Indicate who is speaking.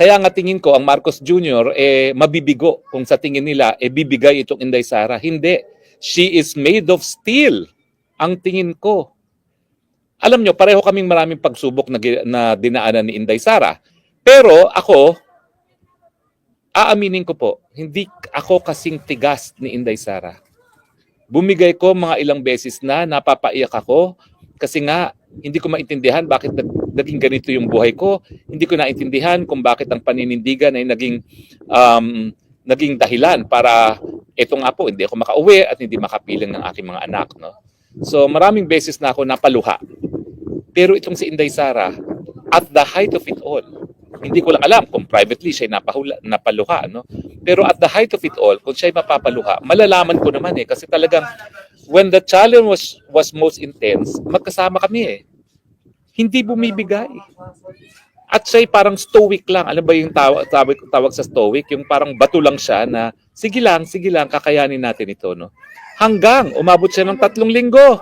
Speaker 1: Kaya nga tingin ko ang Marcos Jr. Mabibigo kung sa tingin nila bibigay itong Inday Sara. Hindi. She is made of steel. Ang tingin ko. Alam nyo, pareho kaming maraming pagsubok na dinaanan ni Inday Sara. Pero ako, aaminin ko po, hindi ako kasing tigas ni Inday Sara. Bumigay ko mga ilang beses na napapaiyak ako kasi nga hindi ko maintindihan bakit naging ganito yung buhay ko. Hindi ko naintindihan kung bakit ang paninindigan ay naging dahilan para eto nga po, hindi ako makauwi at hindi makapiling ng aking mga anak. No? So maraming beses na ako napaluha. Pero itong si Inday Sara, at the height of it all, hindi ko lang alam kung privately siya napaluha. No? Pero at the height of it all, kung siya mapapaluha, malalaman ko naman kasi talagang when the challenge was most intense, magkasama kami Hindi bumibigay. At siya parang stoic lang. Alam ba yung tawag sa stoic? Yung parang bato lang siya na, sige lang, kakayanin natin ito. No? Hanggang umabot siya ng 3 linggo.